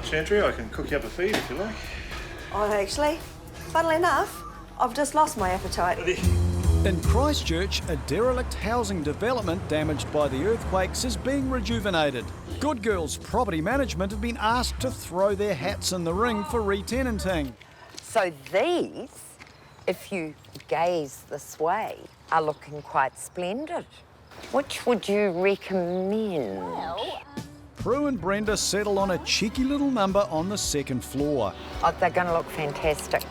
lunch, Andrea. I can cook you up a feed if you like. Oh, actually, funnily enough, I've just lost my appetite. In Christchurch, a derelict housing development damaged by the earthquakes is being rejuvenated. Good Girls Property Management have been asked to throw their hats in the ring for re-tenanting. So these, if you gaze this way, are looking quite splendid. Which would you recommend? Prue and Brenda settle on a cheeky little number on the second floor. Oh, they're going to look fantastic.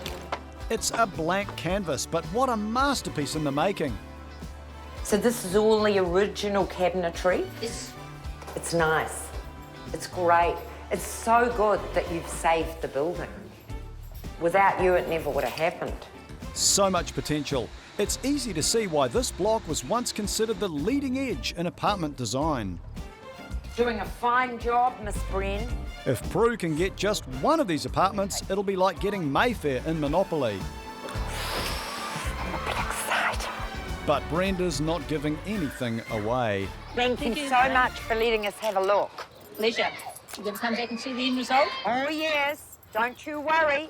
It's a blank canvas, but what a masterpiece in the making. So this is all the original cabinetry? Yes. It's nice. It's great. It's so good that you've saved the building. Without you, it never would have happened. So much potential. It's easy to see why this block was once considered the leading edge in apartment design. Doing a fine job, Miss Bren. If Prue can get just one of these apartments, it'll be like getting Mayfair in Monopoly. I'm a bit excited. But Brenda's not giving anything away. Thank you so much for letting us have a look. Pleasure. You going to come back and see the end result? Oh, yes. Don't you worry.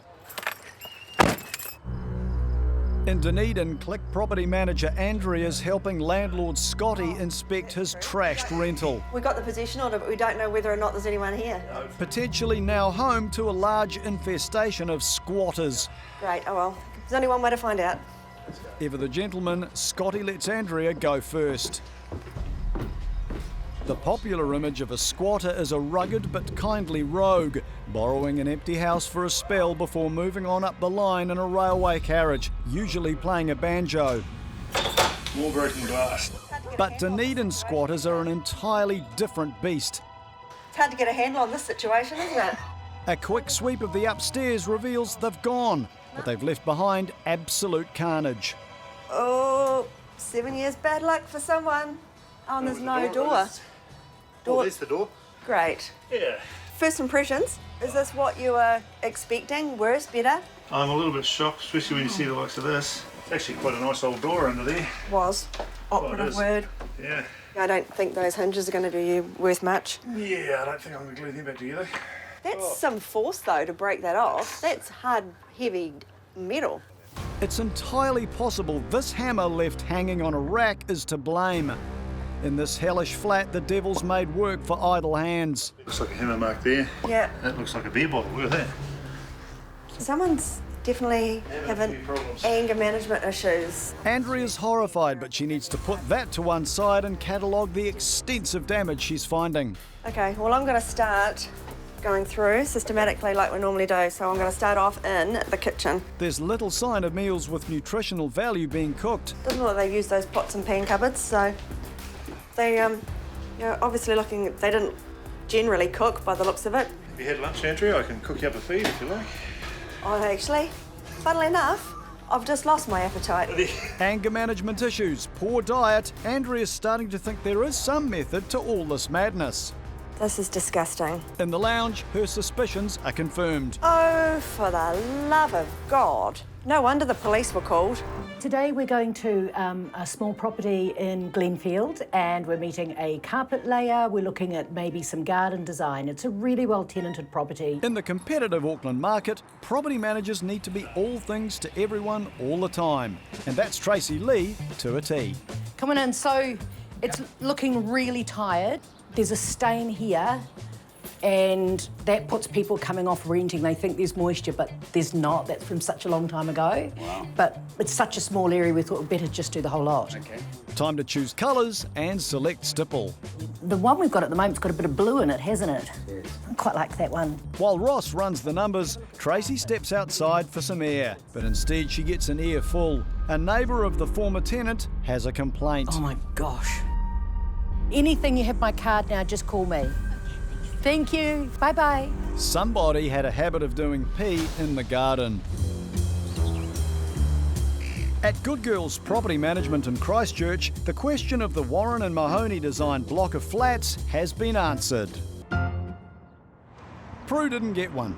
In Dunedin, Click property manager Andrea's helping landlord Scotty inspect his trashed rental. We got the possession order, but we don't know whether or not there's anyone here. Potentially now home to a large infestation of squatters. Great, oh well. There's only one way to find out. Ever the gentleman, Scotty lets Andrea go first. The popular image of a squatter is a rugged but kindly rogue, borrowing an empty house for a spell before moving on up the line in a railway carriage, usually playing a banjo. More broken glass. But Dunedin squatters are an entirely different beast. It's hard to get a handle on this situation, isn't it? A quick sweep of the upstairs reveals they've gone, but they've left behind absolute carnage. Oh, 7 years bad luck for someone. Oh, and there's no door. Oh, there's the door. Great. Yeah. First impressions, is this what you were expecting? Worse, better? I'm a little bit shocked, especially when you see the likes of this. It's actually quite a nice old door under there. Was. Operative is. word. Yeah. I don't think those hinges are going to do you worth much. Yeah, I don't think I'm going to glue them back together. That's some force, though, to break that off. That's hard, heavy metal. It's entirely possible this hammer left hanging on a rack is to blame. In this hellish flat, the devil's made work for idle hands. Looks like a hammer mark there. Yeah. That looks like a beer bottle. Look at that. Someone's definitely having anger management issues. Andrea's horrified, but she needs to put that to one side and catalogue the extensive damage she's finding. Okay, well, I'm going to start going through systematically like we normally do. So I'm going to start off in the kitchen. There's little sign of meals with nutritional value being cooked. Doesn't look like they use those pots and pan cupboards, so they, obviously looking, they didn't generally cook by the looks of it. Have you had lunch, Andrea? I can cook you up a feed if you like. Oh, actually, funnily enough, I've just lost my appetite. Anger management issues, poor diet. Andrea's starting to think there is some method to all this madness. This is disgusting. In the lounge, her suspicions are confirmed. Oh, for the love of God. No wonder the police were called. Today we're going to a small property in Glenfield and we're meeting a carpet layer. We're looking at maybe some garden design. It's a really well tenanted property. In the competitive Auckland market, property managers need to be all things to everyone all the time. And that's Tracy Lee to a T. Coming in, so it's looking really tired. There's a stain here and that puts people coming off renting. They think there's moisture, but there's not. That's from such a long time ago. Wow. But it's such a small area, we thought we'd better just do the whole lot. Okay. Time to choose colours and select stipple. The one we've got at the moment's got a bit of blue in it, hasn't it? Yes. I quite like that one. While Ross runs the numbers, Tracy steps outside for some air, but instead she gets an earful. A neighbour of the former tenant has a complaint. Oh my gosh. Anything, you have my card now, just call me. Thank you. Bye-bye. Somebody had a habit of doing pee in the garden. At Good Girls Property Management in Christchurch, the question of the Warren and Mahoney designed block of flats has been answered. Prue didn't get one.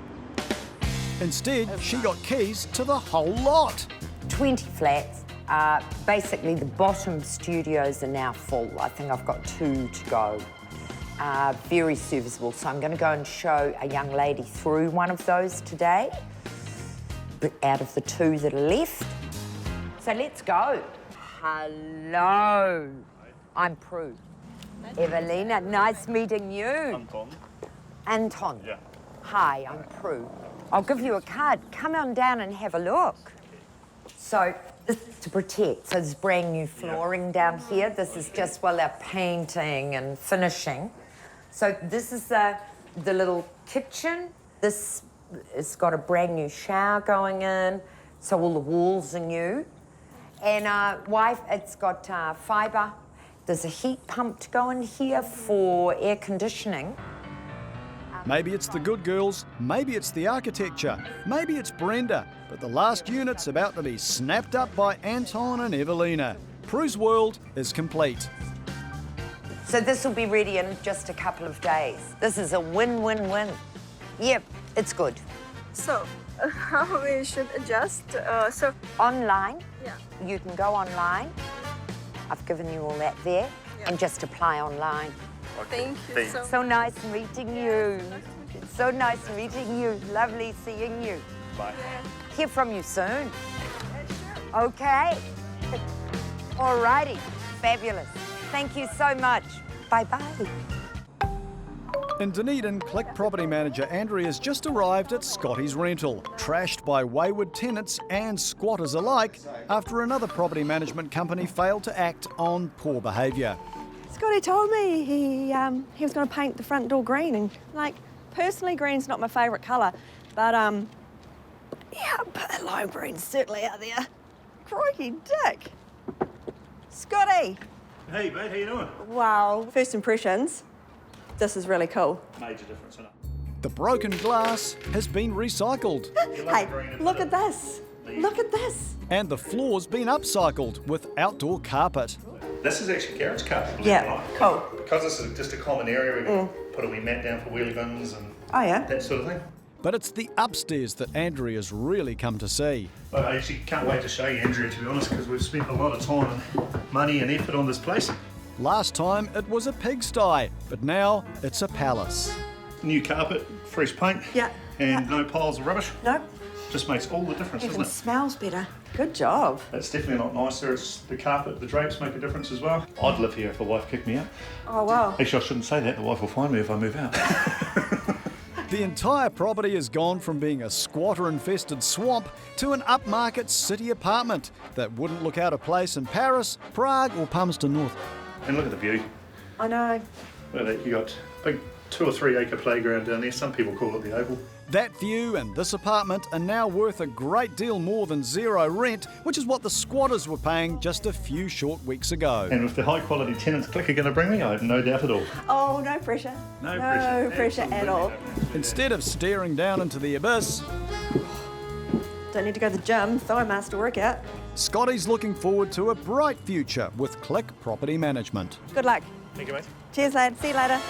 Instead, she got keys to the whole lot. 20 flats. Basically, the bottom studios are now full. I think I've got 2 to go. are very serviceable. So I'm going to go and show a young lady through one of those today, but out of the 2 that are left. So let's go. Hello. I'm Prue. Evelina, nice meeting you. Anton. Anton. Yeah. Hi, I'm Prue. I'll give you a card. Come on down and have a look. So this is to protect. So there's brand new flooring down here. This is just while they're painting and finishing. So this is the little kitchen. This has got a brand new shower going in. So all the walls are new. And it's got fibre. There's a heat pump to go in here for air conditioning. Maybe it's the good girls, maybe it's the architecture, maybe it's Brenda, but the last unit's about to be snapped up by Anton and Evelina. Prue's world is complete. So this will be ready in just a couple of days. This is a win-win-win. Yep, it's good. So, how we should adjust? Online, Yeah. you can go online. I've given you all that there, and just apply online. Thank you so So nice meeting you. So nice meeting you. Lovely seeing you. Bye. Hear from you soon. Okay. All righty. Fabulous. Thank you so much. Bye-bye. In Dunedin, Click property manager Andrea's just arrived at Scotty's rental, trashed by wayward tenants and squatters alike after another property management company failed to act on poor behaviour. Scotty told me he was going to paint the front door green, and personally, green's not my favourite colour, but but lime green's certainly out there. Crikey, Dick. Scotty. Hey, mate, how you doing? Wow. First impressions. This is really cool. Major difference, isn't it? The broken glass has been recycled Hey, look at this. Look at this. and the floor's been upcycled with outdoor carpet. This is actually garage carpet. believe it or Yeah, not. cool. Because this is just a common area, we can put a wee mat down for wheelie bins and Oh, yeah. that sort of thing. But it's the upstairs that Andrea's really come to see. But I actually can't wait to show you, Andrea, to be honest, because we've spent a lot of time and money and effort on this place. Last time it was a pigsty, but now it's a palace. New carpet, fresh paint, Yeah. and no piles of rubbish. Nope. Just makes all the difference, Even doesn't it? smells better. Good job. It's definitely not nicer. It's the carpet, the drapes make a difference as well. I'd live here if the wife kicked me out. Oh, wow. Actually, I shouldn't say that. The wife will find me if I move out. The entire property has gone from being a squatter-infested swamp to an upmarket city apartment that wouldn't look out of place in Paris, Prague or Palmerston North. And look at the view. I know. Look at that. You got a big 2 or 3 acre playground down there. Some people call it the Oval. That view and this apartment are now worth a great deal more than zero rent, which is what the squatters were paying just a few short weeks ago. And with the high quality tenants Click are going to bring me, I have no doubt at all. Oh, no pressure. No pressure at Absolutely all. no pressure. Instead of staring down into the abyss, Don't need to go to the gym. Thigh mass to work out. Scotty's looking forward to a bright future with Click Property Management. Good luck. Thank you, mate. Cheers, lad. See you later.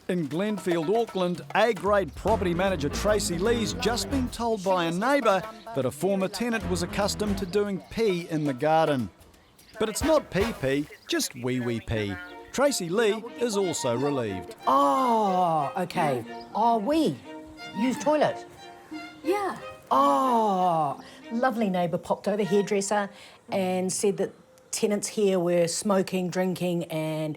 In Glenfield, Auckland, A-grade property manager Tracy Lee's just been told by a neighbour that a former tenant was accustomed to doing pee in the garden. But it's not pee-pee, just wee-wee pee. Tracy Lee is also relieved. Oh, okay. Oh, we use toilet. Yeah. Oh, lovely neighbour popped over, hairdresser, and said that tenants here were smoking, drinking, and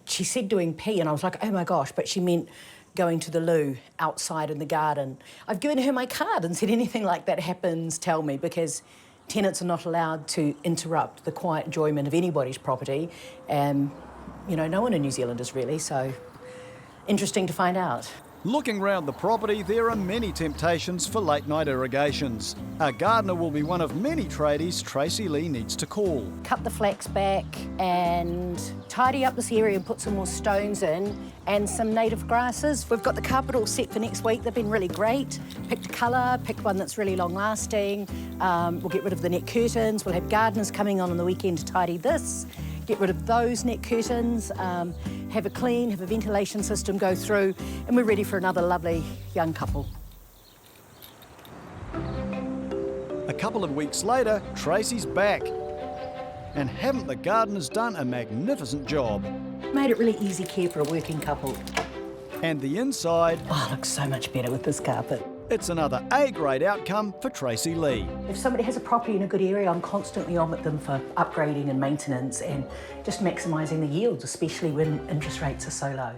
she said doing pee, and I was like, oh my gosh, but she meant going to the loo outside in the garden. I've given her my card and said anything like that happens, tell me, because tenants are not allowed to interrupt the quiet enjoyment of anybody's property. And, you know, no one in New Zealand is really, so interesting to find out. Looking round the property, there are many temptations for late-night irrigations. A gardener will be one of many tradies Tracy Lee needs to call. Cut the flax back and tidy up this area and put some more stones in and some native grasses. We've got the carpet all set for next week. They've been really great. Picked a colour, picked one that's really long-lasting. We'll get rid of the net curtains. We'll have gardeners coming on the weekend to tidy this. Get rid of those net curtains, have a clean, have a ventilation system go through, and we're ready for another lovely young couple. A couple of weeks later, Tracy's back. And haven't the gardeners done a magnificent job? Made it really easy care for a working couple. And the inside, Oh, it looks so much better with this carpet. it's another A-grade outcome for Tracy Lee. If somebody has a property in a good area, I'm constantly on with them for upgrading and maintenance and just maximising the yields, especially when interest rates are so low.